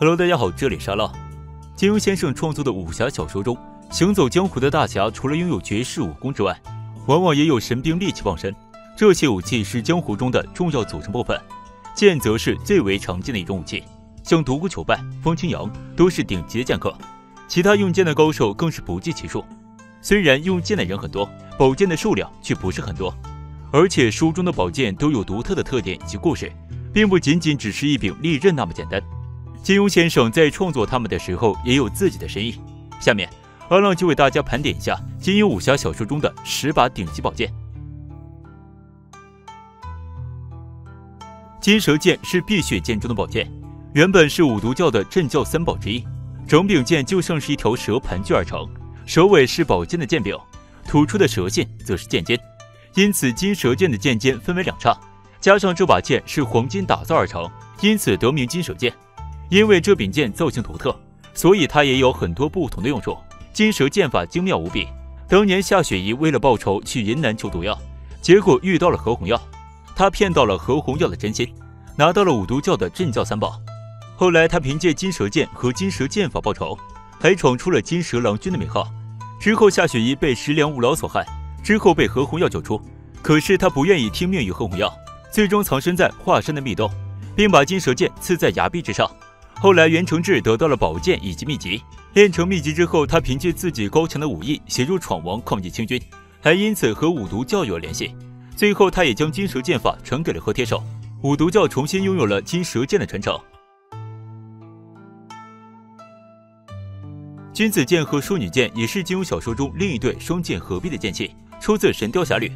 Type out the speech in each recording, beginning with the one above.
Hello， 大家好，这里是阿浪。金庸先生创作的武侠小说中，行走江湖的大侠除了拥有绝世武功之外，往往也有神兵利器傍身。这些武器是江湖中的重要组成部分，剑则是最为常见的一种武器，像独孤求败、风清扬都是顶级的剑客，其他用剑的高手更是不计其数。虽然用剑的人很多，宝剑的数量却不是很多，而且书中的宝剑都有独特的特点以及故事，并不仅仅只是一柄利刃那么简单。金庸先生在创作他们的时候也有自己的深意。下面阿浪就为大家盘点一下金庸武侠小说中的10把顶级宝剑。金蛇剑是碧血剑中的宝剑，原本是五毒教的镇教三宝之一，整柄剑就像是一条蛇盘踞而成，蛇尾是宝剑的剑柄，吐出的蛇信则是剑尖，因此金蛇剑的剑尖分为两叉，加上这把剑是黄金打造而成，因此得名金蛇剑。因为这柄剑造型独特，所以它也有很多不同的用处。金蛇剑法精妙无比。当年夏雪宜为了报仇去云南求毒药，结果遇到了何红药，他骗到了何红药的真心，拿到了五毒教的镇教三宝。后来他凭借金蛇剑和金蛇剑法报仇，还闯出了金蛇郎君的名号。之后夏雪宜被石梁五老所害，之后被何红药救出，可是他不愿意听命于何红药，最终藏身在华山的密洞，并把金蛇剑刺在崖壁之上。后来袁承志得到了宝剑以及秘籍，练成秘籍之后，他凭借自己高强的武艺协助闯王抗击清军，还因此和五毒教有联系。最后他也将金蛇剑法传给了何铁手，五毒教重新拥有了金蛇剑的传承。君子剑和淑女剑也是金庸小说中另一对双剑合璧的剑器，出自《神雕侠侣》。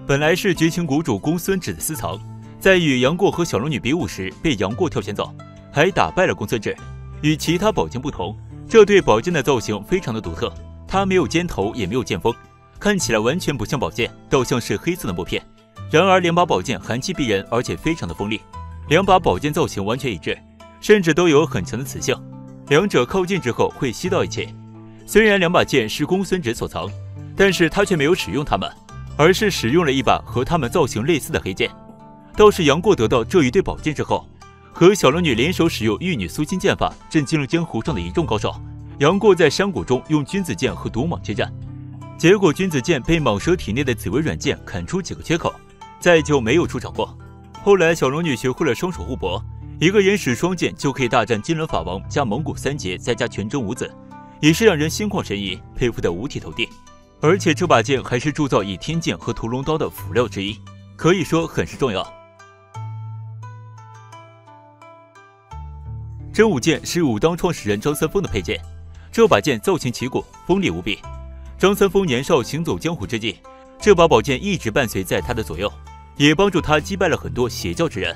本来是绝情谷主公孙止的私藏，在与杨过和小龙女比武时被杨过挑选走，还打败了公孙止。与其他宝剑不同，这对宝剑的造型非常的独特，它没有尖头也没有剑锋，看起来完全不像宝剑，倒像是黑色的木片。然而两把宝剑寒气逼人，而且非常的锋利，两把宝剑造型完全一致，甚至都有很强的磁性，两者靠近之后会吸到一起。虽然两把剑是公孙止所藏，但是他却没有使用它们，而是使用了一把和它们造型类似的黑剑。倒是杨过得到这一对宝剑之后，和小龙女联手使用玉女苏心剑法，震惊了江湖上的一众高手。杨过在山谷中用君子剑和毒蟒接战，结果君子剑被蟒蛇体内的紫薇软剑砍出几个缺口，再就没有出场过。后来小龙女学会了双手互搏，一个人使双剑就可以大战金轮法王加蒙古三杰再加全真五子，也是让人心旷神怡，佩服得五体投地。而且这把剑还是铸造倚天剑和屠龙刀的辅料之一，可以说很是重要。真武剑是武当创始人张三丰的佩剑，这把剑造型奇古，锋利无比。张三丰年少行走江湖之际，这把宝剑一直伴随在他的左右，也帮助他击败了很多邪教之人。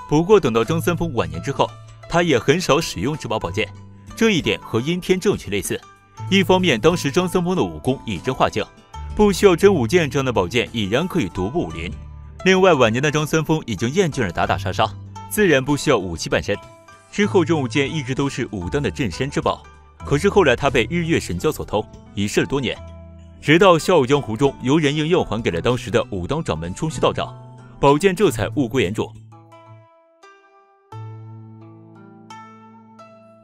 不过等到张三丰晚年之后，他也很少使用这把宝剑，这一点和阴天正气类似。一方面当时张三丰的武功以真化境，不需要真武剑这样的宝剑已然可以独步武林。另外晚年的张三丰已经厌倦了打打杀杀，自然不需要武器伴身。之后真武剑一直都是武当的镇山之宝，可是后来他被日月神教所偷，遗失了多年。直到《笑傲江湖》中由人应又还给了当时的武当掌门冲虚道长，宝剑这才物归原主。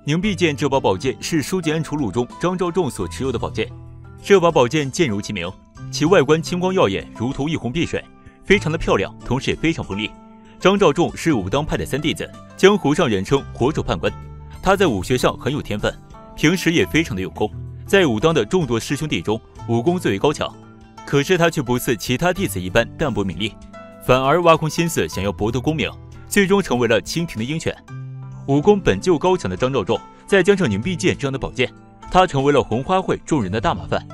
凝碧剑这把宝剑是《书剑恩仇录》中张召仲所持有的宝剑。这把宝剑剑如其名，其外观青光耀眼，如同一泓碧水，非常的漂亮，同时也非常锋利。张召仲是武当派的三弟子，江湖上人称火手判官。他在武学上很有天分，平时也非常的用功，在武当的众多师兄弟中武功最为高强。可是他却不似其他弟子一般淡泊名利，反而挖空心思想要博得功名，最终成为了清廷的鹰犬。武功本就高强的张召仲，再加上凝碧剑这样的宝剑，他成为了红花会众人的大麻烦。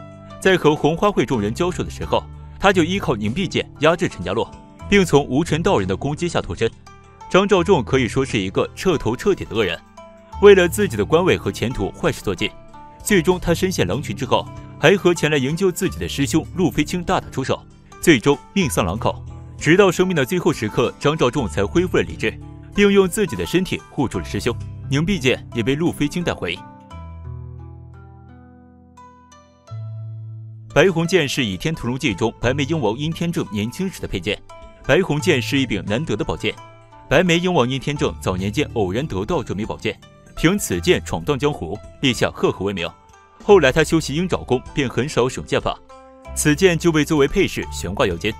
在和红花会众人交手的时候，他就依靠凝碧剑压制陈家洛，并从无尘道人的攻击下脱身。张召仲可以说是一个彻头彻底的恶人，为了自己的官位和前途坏事做尽。最终他身陷狼群之后，还和前来营救自己的师兄陆飞清大打出手，最终命丧狼口。直到生命的最后时刻，张召仲才恢复了理智，并用自己的身体护住了师兄。凝碧剑也被陆飞清带回。白虹剑是《倚天屠龙记》中白眉鹰王殷天正年轻时的佩剑。白虹剑是一柄难得的宝剑，白眉鹰王殷天正早年间偶然得到这枚宝剑，凭此剑闯荡江湖，立下赫赫威名。后来他修习鹰爪功，便很少使用剑法，此剑就被作为配饰悬挂腰间。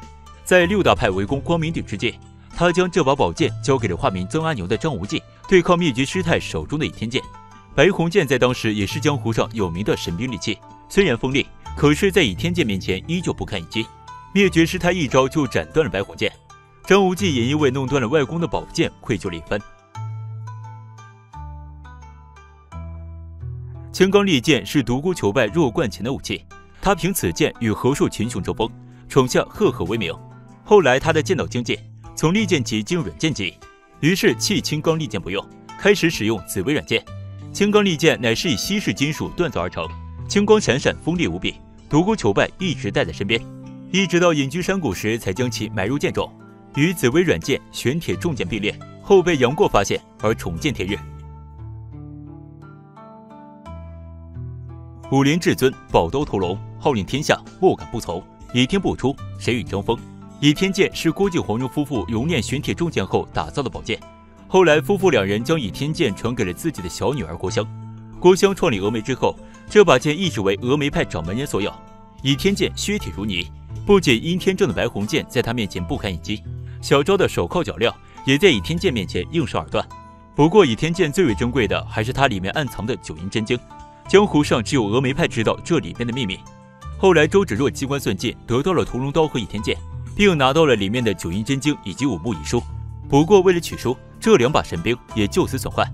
在6大派围攻光明顶之际，他将这把宝剑交给了化名曾阿牛的张无忌，对抗灭绝师太手中的倚天剑。白虹剑在当时也是江湖上有名的神兵利器，虽然锋利，可是在倚天剑面前依旧不堪一击。灭绝师太一招就斩断了白虹剑，张无忌也因为弄断了外公的宝剑愧疚了一番。青刚利剑是独孤求败弱冠前的武器，他凭此剑与何数群雄争锋，闯下赫赫威名。后来他的剑道精进，从利剑级进入软剑级，于是弃青刚利剑不用，开始使用紫薇软剑。青刚利剑乃是以稀世金属锻造而成，青光闪闪，锋利无比，独孤求败一直带在身边，一直到隐居山谷时才将其埋入剑中，与紫薇软剑、玄铁重剑并列，后被杨过发现而重见天日。武林至尊，宝刀屠龙，号令天下，莫敢不从。倚天不出，谁与争锋？倚天剑是郭靖、黄蓉夫妇熔炼玄铁重剑后打造的宝剑。后来夫妇两人将倚天剑传给了自己的小女儿郭襄。郭襄创立峨眉之后，这把剑一直为峨眉派掌门人所有。倚天剑削铁如泥，不仅阴天正的白虹剑在他面前不堪一击，小昭的手铐脚镣也在倚天剑面前应声而断。不过倚天剑最为珍贵的还是它里面暗藏的九阴真经，江湖上只有峨眉派知道这里面的秘密。后来周芷若机关算尽，得到了屠龙刀和倚天剑，并拿到了里面的九阴真经以及5部遗书。不过为了取书，这2把神兵也就此损坏。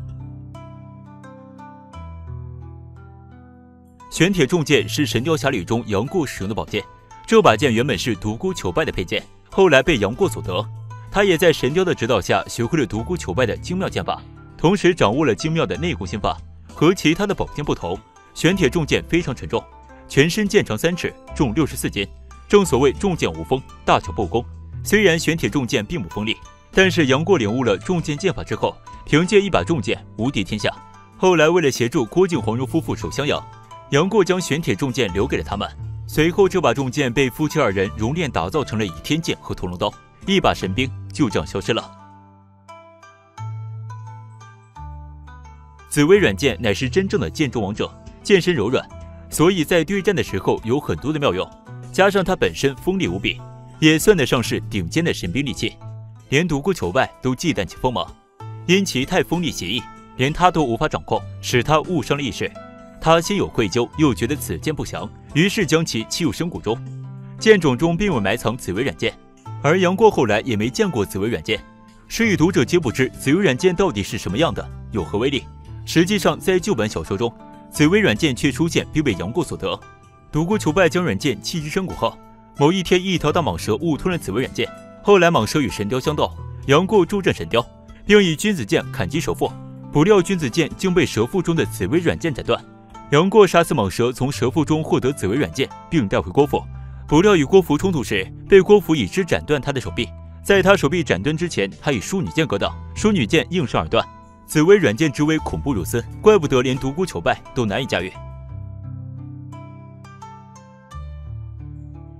玄铁重剑是神雕侠侣中杨过使用的宝剑，这把剑原本是独孤求败的佩剑，后来被杨过所得。他也在神雕的指导下学会了独孤求败的精妙剑法，同时掌握了精妙的内功心法。和其他的宝剑不同，玄铁重剑非常沉重，全身剑长3尺，重64斤。正所谓重剑无锋，大巧不工。虽然玄铁重剑并不锋利，但是杨过领悟了重剑剑法之后，凭借一把重剑无敌天下。后来为了协助郭靖、黄蓉夫妇守襄阳，杨过将玄铁重剑留给了他们。随后这把重剑被夫妻2人熔炼打造成了倚天剑和屠龙刀，一把神兵就这样消失了。紫薇软剑乃是真正的剑中王者，剑身柔软，所以在对战的时候有很多的妙用，加上它本身锋利无比，也算得上是顶尖的神兵利器，连独孤求败都忌惮其锋芒。因其太锋利邪异，连他都无法掌控，使他误伤了意识。他心有愧疚，又觉得此剑不祥，于是将其弃入深谷中。剑冢中并未埋藏紫薇软剑，而杨过后来也没见过紫薇软剑，所以读者皆不知紫薇软剑到底是什么样的，有何威力。实际上在旧版小说中，紫薇软剑却出现并被杨过所得。独孤求败将软剑弃之深谷后，某一天一条大蟒蛇误吞了紫薇软剑，后来蟒蛇与神雕相斗，杨过助阵神雕，并以君子剑砍击蛇腹，不料君子剑竟被蛇腹中的紫薇软剑斩断。杨过杀死蟒蛇，从蛇腹中获得紫薇软剑，并带回郭府，不料与郭芙冲突时，被郭芙以之斩断他的手臂。在他手臂斩断之前，他以淑女剑格挡，淑女剑应声而断。紫薇软剑之威恐怖如斯，怪不得连独孤求败都难以驾驭。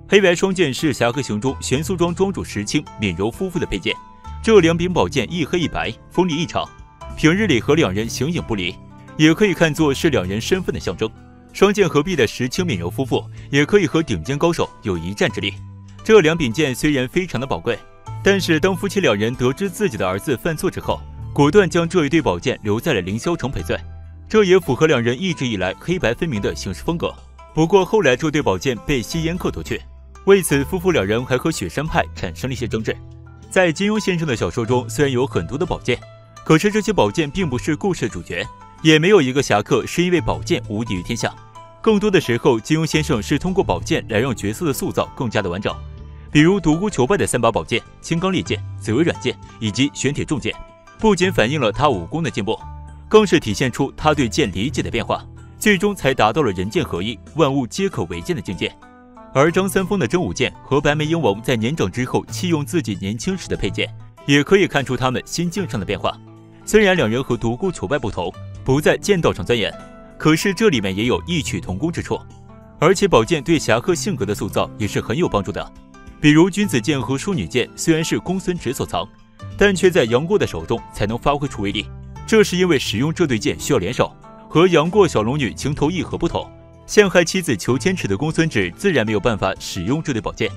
黑白双剑是侠客行中玄苏庄庄主石青、闵柔夫妇的佩剑，这2柄宝剑一黑一白，锋利异常，平日里和2人形影不离，也可以看作是2人身份的象征。双剑合璧的石青、闵柔夫妇也可以和顶尖高手有一战之力。这2柄剑虽然非常的宝贵，但是当夫妻2人得知自己的儿子犯错之后，果断将这一对宝剑留在了凌霄城赔罪，这也符合2人一直以来黑白分明的行事风格。不过后来这对宝剑被吸烟客夺去，为此夫妇2人还和雪山派产生了一些争执。在金庸先生的小说中，虽然有很多的宝剑，可是这些宝剑并不是故事的主角，也没有一个侠客是因为宝剑无敌于天下。更多的时候，金庸先生是通过宝剑来让角色的塑造更加的完整。比如独孤求败的3把宝剑，青刚利剑、紫薇软剑以及玄铁重剑，不仅反映了他武功的进步，更是体现出他对剑理解的变化，最终才达到了人剑合一、万物皆可为剑的境界。而张三丰的真武剑和白眉鹰王在年长之后弃用自己年轻时的佩剑，也可以看出他们心境上的变化。虽然2人和独孤求败不同，不在剑道上钻研，可是这里面也有异曲同工之处。而且宝剑对侠客性格的塑造也是很有帮助的。比如君子剑和淑女剑虽然是公孙止所藏，但却在杨过的手中才能发挥出威力，这是因为使用这对剑需要联手，和杨过小龙女情投意合不同，陷害妻子求千尺的公孙止自然没有办法使用这对宝剑，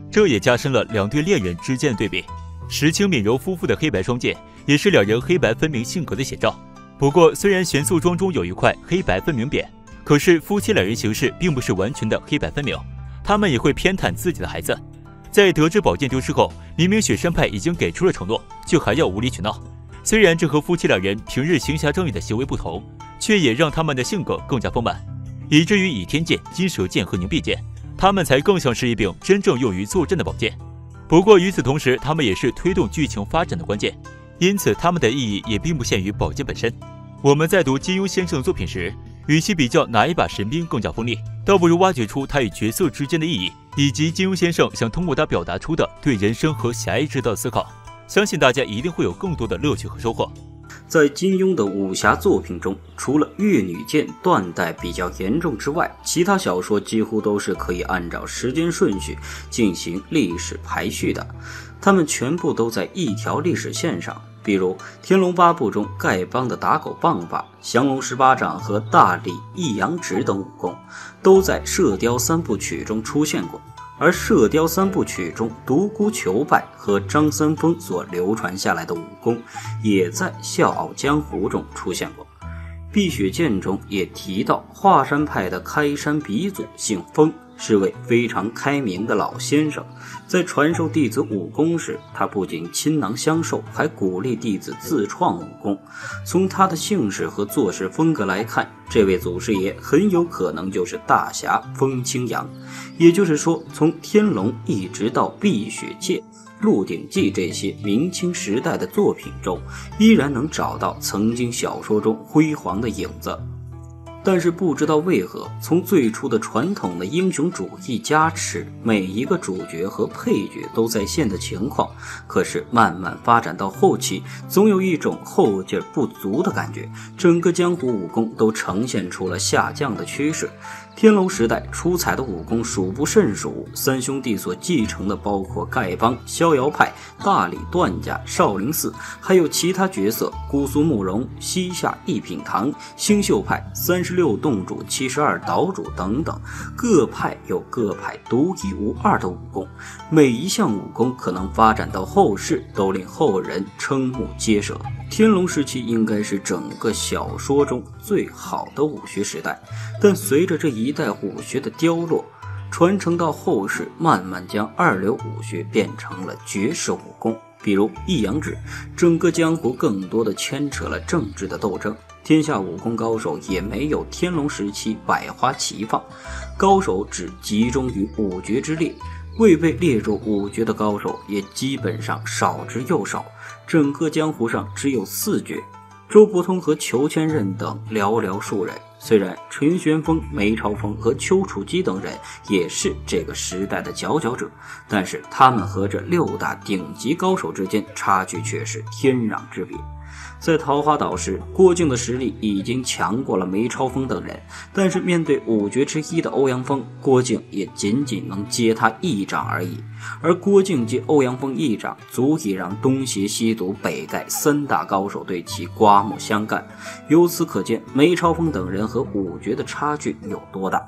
这也加深了两对恋人之间的对比。石青闵柔夫妇的黑白双剑也是两人黑白分明性格的写照。不过虽然玄素庄中有一块黑白分明匾，可是夫妻两人行事并不是完全的黑白分明，他们也会偏袒自己的孩子。在得知宝剑丢失后，明明雪山派已经给出了承诺，却还要无理取闹。虽然这和夫妻两人平日行侠仗义的行为不同，却也让他们的性格更加丰满，以至于倚天剑、金蛇剑和凝碧剑，他们才更像是一柄真正用于作战的宝剑。不过与此同时，他们也是推动剧情发展的关键，因此他们的意义也并不限于宝剑本身。我们在读金庸先生的作品时，与其比较哪一把神兵更加锋利，倒不如挖掘出他与角色之间的意义，以及金庸先生想通过他表达出的对人生和侠义之道的思考。相信大家一定会有更多的乐趣和收获。在金庸的武侠作品中，除了越女剑断代比较严重之外，其他小说几乎都是可以按照时间顺序进行历史排序的，它们全部都在一条历史线上。比如《天龙八部》中丐帮的打狗棒法、降龙十八掌和大力、一阳指等武功，都在《射雕三部曲》中出现过。而《射雕三部曲》中独孤求败和张三丰所流传下来的武功，也在《笑傲江湖》中出现过。碧血剑中也提到，华山派的开山鼻祖姓封，是位非常开明的老先生。在传授弟子武功时，他不仅倾囊相授，还鼓励弟子自创武功。从他的姓氏和做事风格来看，这位祖师爷很有可能就是大侠风清扬。也就是说，从天龙一直到碧血剑、鹿鼎记这些明清时代的作品中，依然能找到曾经小说中辉煌的影子。但是不知道为何，从最初的传统的英雄主义加持每一个主角和配角都在线的情况，可是慢慢发展到后期，总有一种后劲不足的感觉，整个江湖武功都呈现出了下降的趋势。天龙时代出彩的武功数不胜数，三兄弟所继承的包括丐帮、逍遥派、大理段家、少林寺，还有其他角色姑苏慕容、西夏一品堂、星宿派、36洞主、72岛主等等，各派有各派独一无二的武功，每一项武功可能发展到后世都令后人瞠目结舌。天龙时期应该是整个小说中最好的武学时代，但随着这一代武学的凋落，传承到后世，慢慢将二流武学变成了绝世武功。比如一阳指，整个江湖更多的牵扯了政治的斗争，天下武功高手也没有天龙时期百花齐放，高手只集中于五绝之列，未被列入五绝的高手也基本上少之又少，整个江湖上只有4绝，周伯通和裘千仞等寥寥数人。虽然陈玄风、梅超风和丘处机等人也是这个时代的佼佼者，但是他们和这6大顶级高手之间差距却是天壤之别。在桃花岛时，郭靖的实力已经强过了梅超风等人，但是面对五绝之一的欧阳锋，郭靖也仅仅能接他一掌而已。而郭靖接欧阳锋一掌，足以让东邪西毒北丐3大高手对其刮目相看。由此可见，梅超风等人和五绝的差距有多大。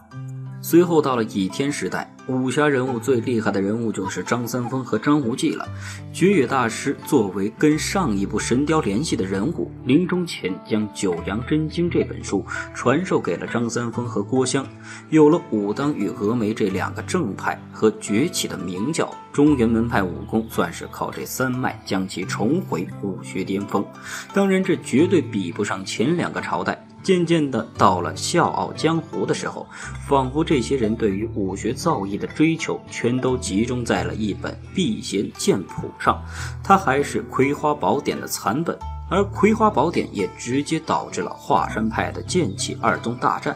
随后到了倚天时代，武侠人物最厉害的人物就是张三丰和张无忌了。绝野大师作为跟上一部神雕联系的人物，临终前将《九阳真经》这本书传授给了张三丰和郭襄。有了武当与峨眉这2个正派和崛起的明教，中原门派武功算是靠这3脉将其重回武学巅峰。当然这绝对比不上前2个朝代。渐渐的到了笑傲江湖的时候，仿佛这些人对于武学造诣的追求全都集中在了一本避邪剑谱上，它还是葵花宝典的残本，而葵花宝典也直接导致了华山派的剑气二宗大战。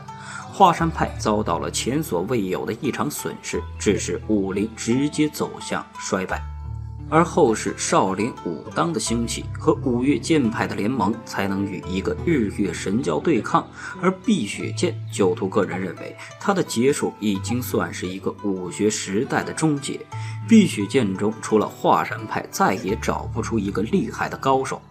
华山派遭到了前所未有的一场损失，致使武林直接走向衰败。而后世少林、武当的兴起和五岳剑派的联盟，才能与一个日月神教对抗。而碧血剑，九图个人认为，它的结束已经算是一个武学时代的终结。碧血剑中，除了华山派，再也找不出一个厉害的高手。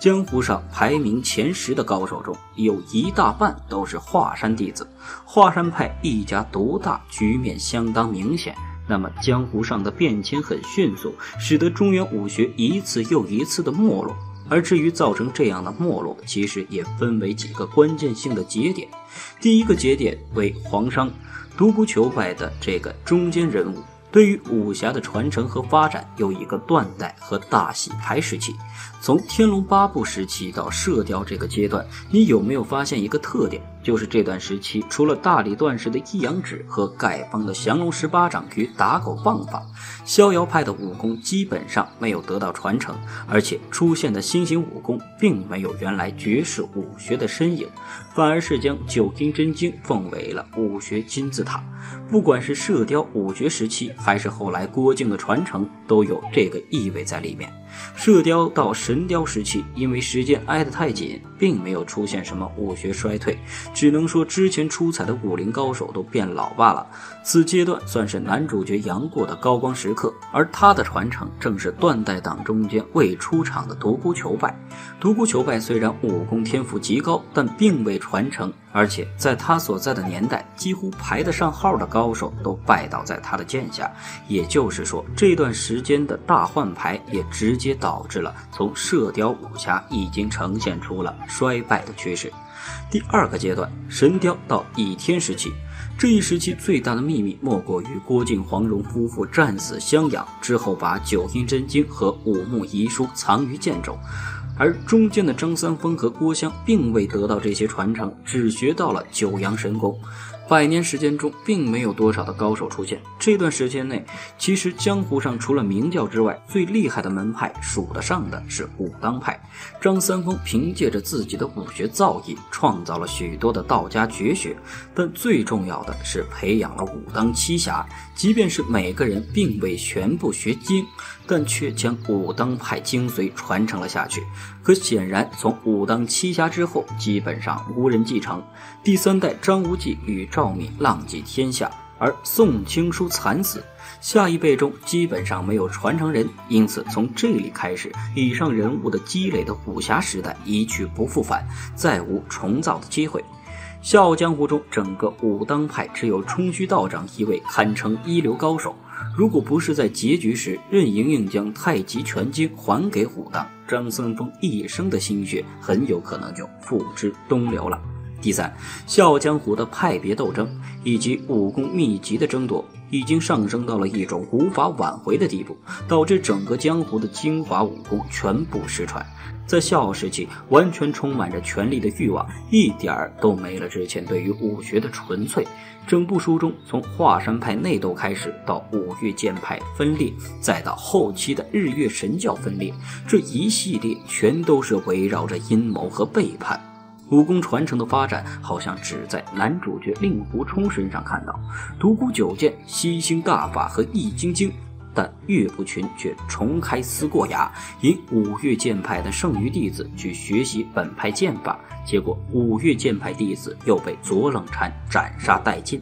江湖上排名前10的高手中，有一大半都是华山弟子，华山派一家独大，局面相当明显。那么江湖上的变迁很迅速，使得中原武学一次又一次的没落。而至于造成这样的没落，其实也分为几个关键性的节点。第一个节点为黄商独孤求败的这个中间人物，对于武侠的传承和发展有一个断代和大洗牌时期。从天龙八部时期到射雕这个阶段，你有没有发现一个特点？就是这段时期除了大理段氏的一阳指和丐帮的降龙18掌与打狗棒法，逍遥派的武功基本上没有得到传承，而且出现的新型武功并没有原来绝世武学的身影，反而是将九阴真经奉为了武学金字塔。不管是射雕武学时期，还是后来郭靖的传承，都有这个意味在里面。射雕到神雕时期，因为时间挨得太紧，并没有出现什么武学衰退，只能说之前出彩的武林高手都变老罢了。此阶段算是男主角杨过的高光时刻，而他的传承正是断代党中间未出场的独孤求败。独孤求败虽然武功天赋极高，但并未传承，而且在他所在的年代，几乎排得上号的高手都拜倒在他的剑下。也就是说，这段时间的大换牌也直接导致了从射雕武侠已经呈现出了衰败的趋势。第二个阶段，神雕到倚天时期，这一时期最大的秘密莫过于郭靖、黄蓉夫妇战死襄阳之后，把九阴真经和五木遗书藏于剑中。而中间的张三丰和郭襄并未得到这些传承，只学到了九阳神功。100年时间中并没有多少的高手出现。这段时间内，其实江湖上除了明教之外，最厉害的门派数得上的是武当派。张三丰凭借着自己的武学造诣，创造了许多的道家绝学，但最重要的是培养了武当七侠。即便是每个人并未全部学精，但却将武当派精髓传承了下去。可显然，从武当七侠之后，基本上无人继承。第3代张无忌与赵敏浪迹天下，而宋青书惨死，下一辈中基本上没有传承人，因此从这里开始，以上人物的积累的武侠时代一去不复返，再无重造的机会。笑傲江湖中，整个武当派只有冲虚道长一位堪称一流高手。如果不是在结局时任盈盈将太极拳经还给武当，张三丰一生的心血很有可能就付之东流了。第3，笑傲江湖的派别斗争以及武功秘籍的争夺已经上升到了一种无法挽回的地步，导致整个江湖的精华武功全部失传。在笑傲时期，完全充满着权力的欲望，一点儿都没了之前对于武学的纯粹。整部书中，从华山派内斗开始，到五岳剑派分裂，再到后期的日月神教分裂，这一系列全都是围绕着阴谋和背叛。武功传承的发展好像只在男主角令狐冲身上看到，独孤九剑、吸星大法和易筋经，但岳不群却重开思过崖，引五岳剑派的剩余弟子去学习本派剑法，结果五岳剑派弟子又被左冷禅斩杀殆尽。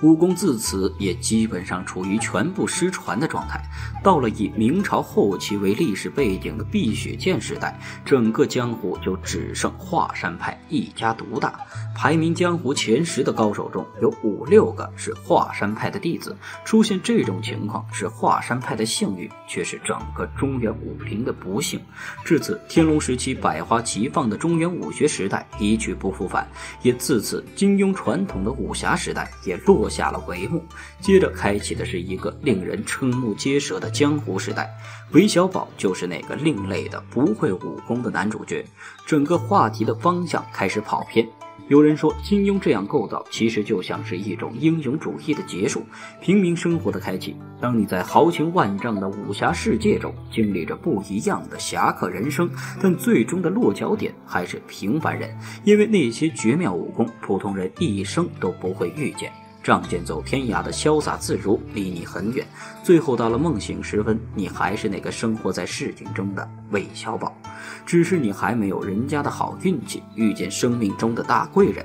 武功自此也基本上处于全部失传的状态。到了以明朝后期为历史背景的碧血剑时代，整个江湖就只剩华山派一家独大。排名江湖前10的高手中，有5、6个是华山派的弟子。出现这种情况是华山派的幸运，却是整个中原武林的不幸。至此，天龙时期百花齐放的中原武学时代一去不复返，也自此金庸传统的武侠时代也落下了帷幕。接着开启的是一个令人瞠目结舌的江湖时代。韦小宝就是那个另类的不会武功的男主角。整个话题的方向开始跑偏。有人说，金庸这样构造其实就像是一种英雄主义的结束，平民生活的开启。当你在豪情万丈的武侠世界中经历着不一样的侠客人生，但最终的落脚点还是平凡人，因为那些绝妙武功，普通人一生都不会遇见。仗剑走天涯的潇洒自如离你很远，最后到了梦醒时分，你还是那个生活在市井中的韦小宝，只是你还没有人家的好运气，遇见生命中的大贵人。